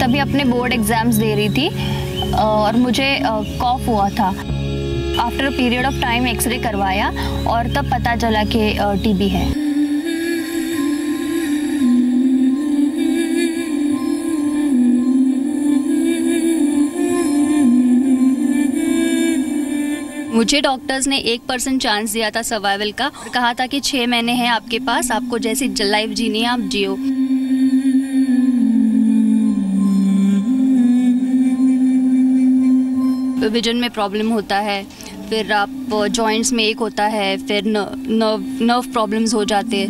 तभी अपने board exams दे रही थी और मुझे कॉफ हुआ था। After a period of time X-ray करवाया और तब पता चला कि टीबी है। मुझे डॉक्टर्स ने 1% चांस दिया था सर्वाइवल का और कहा था कि 6 महीने हैं आपके पास, आपको जैसी लाइफ जीनी है आप जियो। विजन में प्रॉब्लम होता है, फिर आप जॉइंट्स में एक होता है, फिर नर्व प्रॉब्लम्स हो जाते हैं।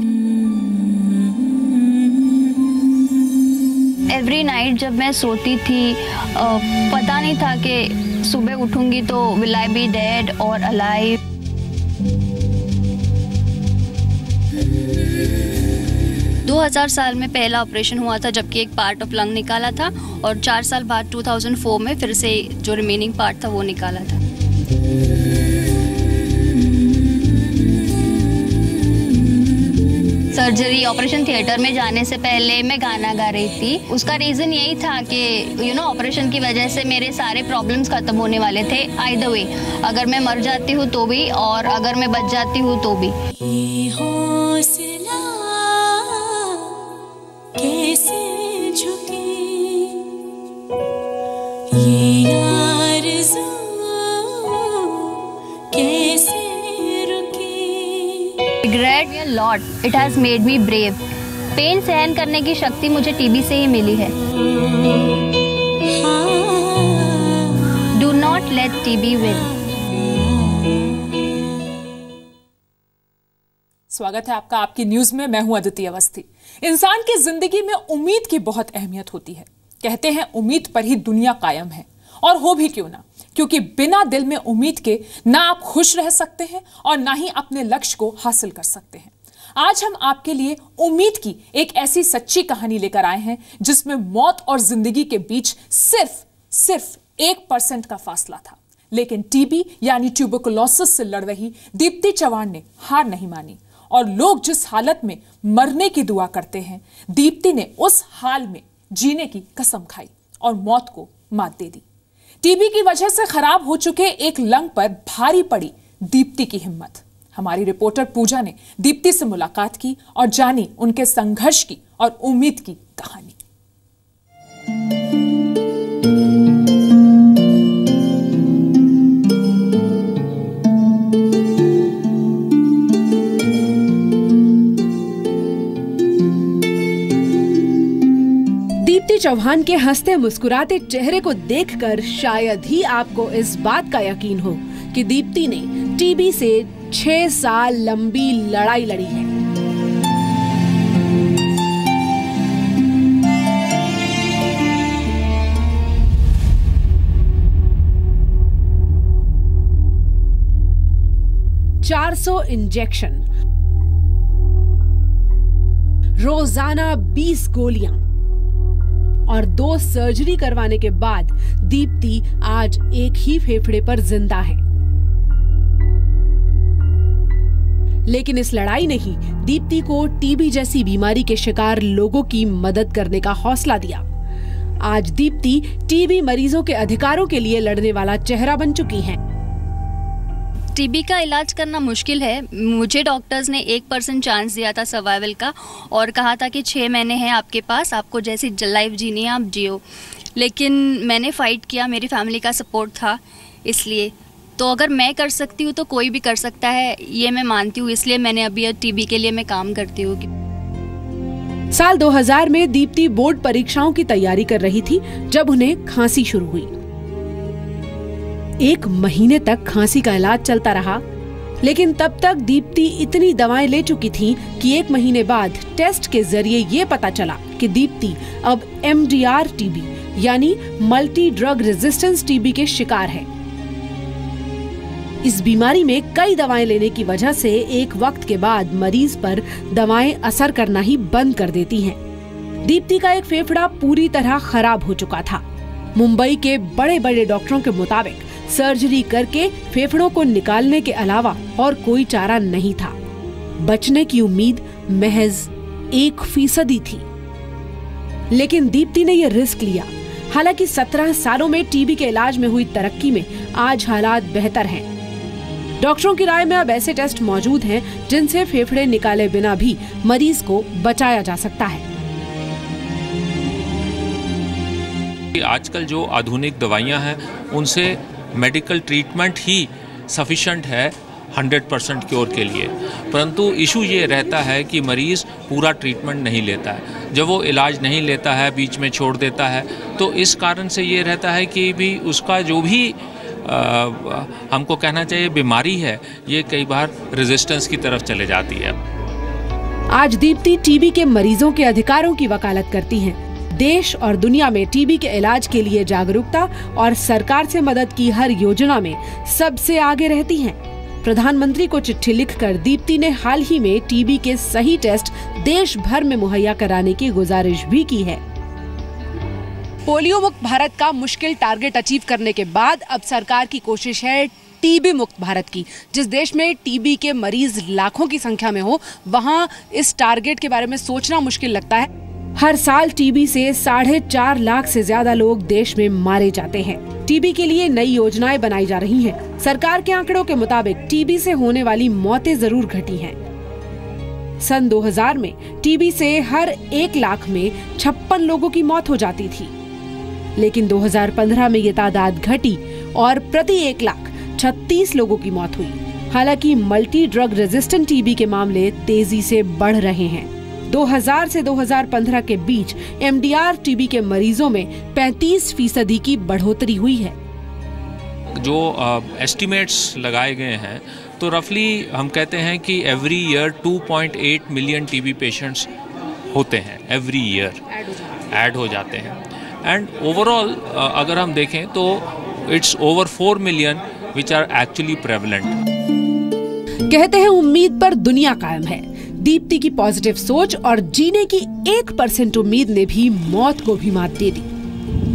एवरी नाइट जब मैं सोती थी पता नहीं था कि सुबह उठूंगी तो विल आई बी डेड और अलाइव। साल में पहला ऑपरेशन हुआ था जबकि एक पार्ट ऑफ लंग निकाला था और 4 साल बाद 2004 में फिर से जो रिमेनिंग पार्ट था वो निकाला था। सर्जरी ऑपरेशन थिएटर में जाने से पहले मैं गाना गा रही थी। उसका रीज़न यही था कि ऑपरेशन की वजह से मेरे सारे प्रॉब्लम्स खत्म होने वाले थे। आइदर वे, अगर मैं मर जाती हूँ तो भी और अगर मैं बच जाती हूँ तो भी। कैसे झुके ये आरज़ू कैसे Regret a lot. It has made me brave. Pain सहन करने की शक्ति मुझे टीबी से ही मिली है। Do not let TB win. स्वागत है आपका आपकी न्यूज में। मैं हूं अदिति अवस्थी। इंसान की जिंदगी में उम्मीद की बहुत अहमियत होती है। कहते हैं उम्मीद पर ही दुनिया कायम है, और हो भी क्यों ना, क्योंकि बिना दिल में उम्मीद के ना आप खुश रह सकते हैं और ना ही अपने लक्ष्य को हासिल कर सकते हैं। आज हम आपके लिए उम्मीद की एक ऐसी सच्ची कहानी लेकर आए हैं जिसमें मौत और जिंदगी के बीच सिर्फ 1% का फासला था। लेकिन टीबी यानी ट्यूबरकुलोसिस से लड़ रही दीप्ति चौहान ने हार नहीं मानी, और लोग जिस हालत में मरने की दुआ करते हैं, दीप्ति ने उस हाल में जीने की कसम खाई और मौत को मात दे दी। टीबी की वजह से खराब हो चुके एक लंग पर भारी पड़ी दीप्ति की हिम्मत। हमारी रिपोर्टर पूजा ने दीप्ति से मुलाकात की और जानी उनके संघर्ष की और उम्मीद की कहानी। दीप्ति चौहान के हंसते मुस्कुराते चेहरे को देखकर शायद ही आपको इस बात का यकीन हो कि दीप्ति ने टीबी से 6 साल लंबी लड़ाई लड़ी है। $400 इंजेक्शन, रोजाना 20 गोलियां और 2 सर्जरी करवाने के बाद दीप्ति आज एक ही फेफड़े पर जिंदा है। लेकिन इस लड़ाई ने ही दीप्ति को टीबी जैसी बीमारी के शिकार लोगों की मदद करने का हौसला दिया। आज दीप्ति टीबी मरीजों के अधिकारों के लिए लड़ने वाला चेहरा बन चुकी हैं। टीबी का इलाज करना मुश्किल है। मुझे डॉक्टर्स ने 1% चांस दिया था सर्वाइवल का और कहा था कि 6 महीने हैं आपके पास, आपको जैसी लाइफ जीनी है आप जियो। लेकिन मैंने फाइट किया, मेरी फैमिली का सपोर्ट था, इसलिए तो अगर मैं कर सकती हूँ तो कोई भी कर सकता है, ये मैं मानती हूँ। इसलिए मैंने अभी टीबी के लिए मैं काम करती हूँ। साल 2000 में दीप्ति बोर्ड परीक्षाओं की तैयारी कर रही थी जब उन्हें खांसी शुरू हुई। 1 महीने तक खांसी का इलाज चलता रहा, लेकिन तब तक दीप्ति इतनी दवाएं ले चुकी थी कि 1 महीने बाद टेस्ट के जरिए ये पता चला कि दीप्ति अब MDR टीबी यानी मल्टी ड्रग रेजिस्टेंस टीबी के शिकार है। इस बीमारी में कई दवाएं लेने की वजह से एक वक्त के बाद मरीज पर दवाएं असर करना ही बंद कर देती हैं। दीप्ति का एक फेफड़ा पूरी तरह खराब हो चुका था। मुंबई के बड़े बड़े डॉक्टरों के मुताबिक सर्जरी करके फेफड़ों को निकालने के अलावा और कोई चारा नहीं था। बचने की उम्मीद महज 1% थी। लेकिन दीप्ति ने यह रिस्क लिया हालांकि 17 सालों में टीबी के इलाज में हुई तरक्की में आज हालात बेहतर हैं। डॉक्टरों की राय में अब ऐसे टेस्ट मौजूद हैं जिनसे फेफड़े निकाले बिना भी मरीज को बचाया जा सकता है। आजकल जो आधुनिक दवाइयां हैं उनसे मेडिकल ट्रीटमेंट ही सफिशिएंट है 100% क्योर के लिए, परंतु इशू ये रहता है कि मरीज़ पूरा ट्रीटमेंट नहीं लेता है। जब वो इलाज नहीं लेता है, बीच में छोड़ देता है, तो इस कारण से ये रहता है कि भी उसका जो भी हमको कहना चाहिए बीमारी है, ये कई बार रेजिस्टेंस की तरफ चले जाती है। आज दीप्ति टीबी के मरीजों के अधिकारों की वकालत करती हैं। देश और दुनिया में टीबी के इलाज के लिए जागरूकता और सरकार से मदद की हर योजना में सबसे आगे रहती हैं। प्रधानमंत्री को चिट्ठी लिखकर दीप्ति ने हाल ही में टीबी के सही टेस्ट देश भर में मुहैया कराने की गुजारिश भी की है। पोलियो मुक्त भारत का मुश्किल टारगेट अचीव करने के बाद अब सरकार की कोशिश है टीबी मुक्त भारत की। जिस देश में टीबी के मरीज लाखों की संख्या में हो, वहां इस टारगेट के बारे में सोचना मुश्किल लगता है। हर साल टीबी से 4.5 लाख से ज्यादा लोग देश में मारे जाते हैं। टीबी के लिए नई योजनाएं बनाई जा रही हैं। सरकार के आंकड़ों के मुताबिक टीबी से होने वाली मौतें जरूर घटी हैं। सन 2000 में टीबी से हर 1 लाख में 56 लोगों की मौत हो जाती थी, लेकिन 2015 में ये तादाद घटी और प्रति 1 लाख 36 लोगों की मौत हुई। हालांकि मल्टी ड्रग रेजिस्टेंट टीबी के मामले तेजी से बढ़ रहे हैं। 2000 से 2015 के बीच एमडीआर टीबी के मरीजों में 35% की बढ़ोतरी हुई है। जो एस्टिमेट्स लगाए गए हैं, तो रफली हम कहते हैं कि every year 2.8 million TB patients होते हैं, एवरी ईयर ऐड हो जाते हैं। एंड ओवरऑल अगर हम देखें तो it's over 4 million which are actually prevalent. कहते हैं उम्मीद पर दुनिया कायम है। दीप्ति की पॉजिटिव सोच और जीने की 1% उम्मीद ने भी मौत को भी मात दे दी।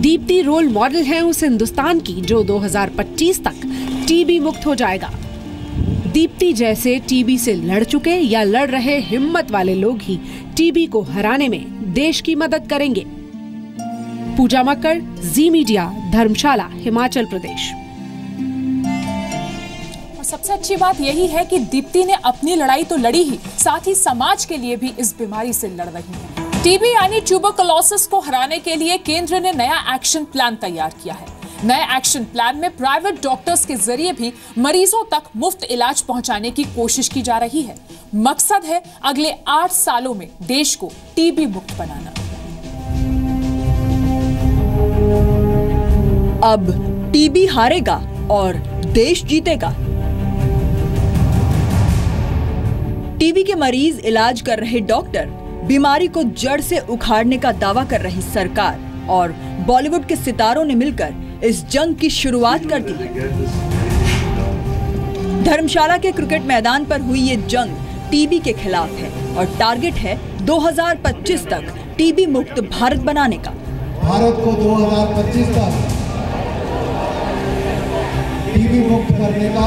दीप्ति रोल मॉडल है उस हिंदुस्तान की जो 2025 तक टीबी मुक्त हो जाएगा। दीप्ति जैसे टीबी से लड़ चुके या लड़ रहे हिम्मत वाले लोग ही टीबी को हराने में देश की मदद करेंगे। पूजा मक्कड़, जी मीडिया, धर्मशाला, हिमाचल प्रदेश। सबसे अच्छी बात यही है कि दीप्ति ने अपनी लड़ाई तो लड़ी ही, साथ ही समाज के लिए भी इस बीमारी से लड़ रही है। टीबी यानी ट्यूबरकुलोसिस को हराने के लिए केंद्र ने नया एक्शन प्लान तैयार किया है। नए एक्शन प्लान में प्राइवेट डॉक्टर्स के जरिए भी मरीजों तक मुफ्त इलाज पहुंचाने की कोशिश की जा रही है। मकसद है अगले 8 सालों में देश को टीबी मुक्त बनाना। अब टीबी हारेगा और देश जीतेगा। टीबी के मरीज इलाज कर रहे डॉक्टर, बीमारी को जड़ से उखाड़ने का दावा कर रही सरकार और बॉलीवुड के सितारों ने मिलकर इस जंग की शुरुआत कर दी है। धर्मशाला के क्रिकेट मैदान पर हुई ये जंग टीबी के खिलाफ है और टारगेट है 2025 तक टीबी मुक्त भारत बनाने का। भारत को 2025 तक टीबी मुक्त करने का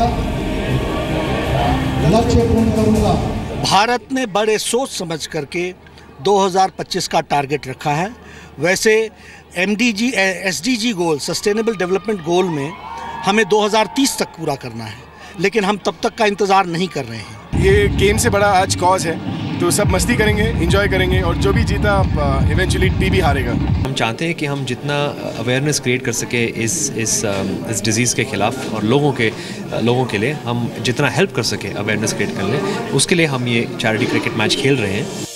लक्ष्य पूर्ण करूंगा। भारत ने बड़े सोच समझ करके 2025 का टारगेट रखा है। वैसे एमडीजी एसडीजी गोल, सस्टेनेबल डेवलपमेंट गोल में हमें 2030 तक पूरा करना है, लेकिन हम तब तक का इंतजार नहीं कर रहे हैं। ये गेम से बड़ा आज कॉज है, तो सब मस्ती करेंगे, एंजॉय करेंगे और जो भी जीता इवेंचुअली टीबी हारेगा। हम चाहते हैं कि हम जितना अवेयरनेस क्रिएट कर सके इस डिजीज़ के खिलाफ और लोगों के लिए हम जितना हेल्प कर सके अवेयरनेस क्रिएट करने, उसके लिए हम ये चैरिटी क्रिकेट मैच खेल रहे हैं।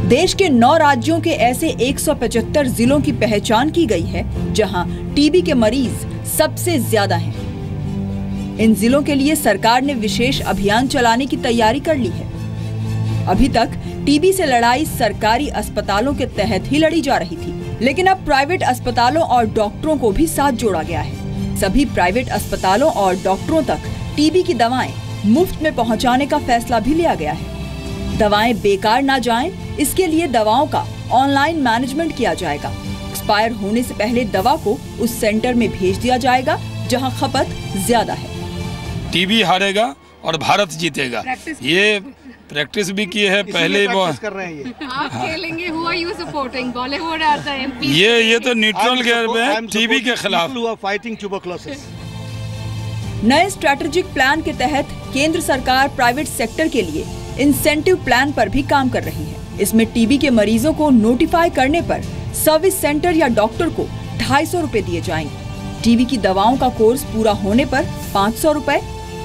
देश के 9 राज्यों के ऐसे 175 जिलों की पहचान की गई है जहां टीबी के मरीज सबसे ज्यादा हैं। इन जिलों के लिए सरकार ने विशेष अभियान चलाने की तैयारी कर ली है। अभी तक टीबी से लड़ाई सरकारी अस्पतालों के तहत ही लड़ी जा रही थी, लेकिन अब प्राइवेट अस्पतालों और डॉक्टरों को भी साथ जोड़ा गया है। सभी प्राइवेट अस्पतालों और डॉक्टरों तक टीबी की दवाएं मुफ्त में पहुंचाने का फैसला भी लिया गया है। दवाएं बेकार ना जाएं, इसके लिए दवाओं का ऑनलाइन मैनेजमेंट किया जाएगा। एक्सपायर होने से पहले दवा को उस सेंटर में भेज दिया जाएगा जहां खपत ज्यादा है। टीबी हारेगा और भारत जीतेगा, ये प्रैक्टिस भी की है पहले। कर रहे हैं ये आप खेलेंगे, who are you supporting? Bollywood आता है ये तो न्यूट्रल गेयर में टीबी के खिलाफ फाइटिंग ट्यूबरकुलोसिस। नए स्ट्रैटेजिक प्लान के तहत केंद्र सरकार प्राइवेट सेक्टर के लिए इंसेंटिव प्लान पर भी काम कर रही है। इसमें टीबी के मरीजों को नोटिफाई करने पर सर्विस सेंटर या डॉक्टर को 250 रुपए दिए जाएंगे। टीबी की दवाओं का कोर्स पूरा होने पर 500 रुपए।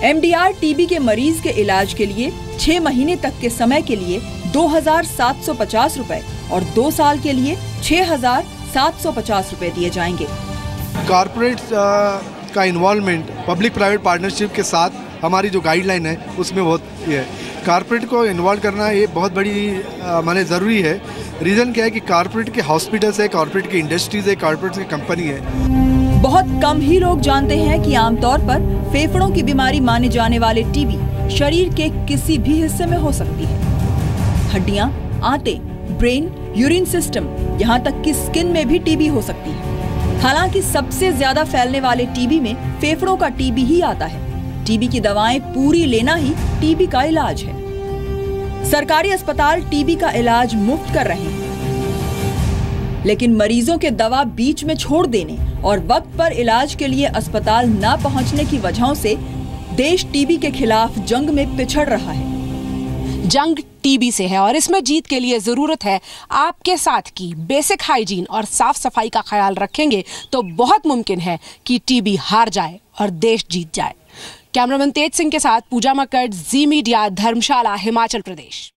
MDR टीबी के मरीज के इलाज के लिए 6 महीने तक के समय के लिए 2,750 रुपए और 2 साल के लिए 6,750 रुपए दिए जाएंगे। कॉर्पोरेट का इन्वॉल्वमेंट पब्लिक प्राइवेट पार्टनरशिप के साथ हमारी जो गाइडलाइन है उसमें बहुत ये है। कॉर्पोरेट को इन्वॉल्व करना ये बहुत बड़ी माने ज़रूरी है। रीज़न क्या है कि कॉर्पोरेट के हॉस्पिटल्स है, कॉर्पोरेट की इंडस्ट्रीज है, कॉर्पोरेट की कंपनी है। बहुत कम ही लोग जानते हैं कि आमतौर पर फेफड़ों की बीमारी माने जाने वाले टीबी शरीर के किसी भी हिस्से में हो सकती है। हड्डियां, आंतें, ब्रेन, यूरिन सिस्टम, यहाँ तक कि स्किन में भी टीबी हो सकती है। हालांकि सबसे ज्यादा फैलने वाले टीबी में फेफड़ों का टीबी ही आता है। टीबी की दवाएं पूरी लेना ही टीबी का इलाज है। सरकारी अस्पताल टीबी का इलाज मुफ्त कर रहे हैं, लेकिन मरीजों के दवा बीच में छोड़ देने और वक्त पर इलाज के लिए अस्पताल न पहुंचने की वजहों से देश टीबी के खिलाफ जंग में पिछड़ रहा है। जंग टीबी से है और इसमें जीत के लिए जरूरत है आपके साथ की। बेसिक हाइजीन और साफ सफाई का ख्याल रखेंगे तो बहुत मुमकिन है कि टीबी हार जाए और देश जीत जाए। कैमरामैन तेज सिंह के साथ पूजा मक्कड़, जी मीडिया, धर्मशाला, हिमाचल प्रदेश।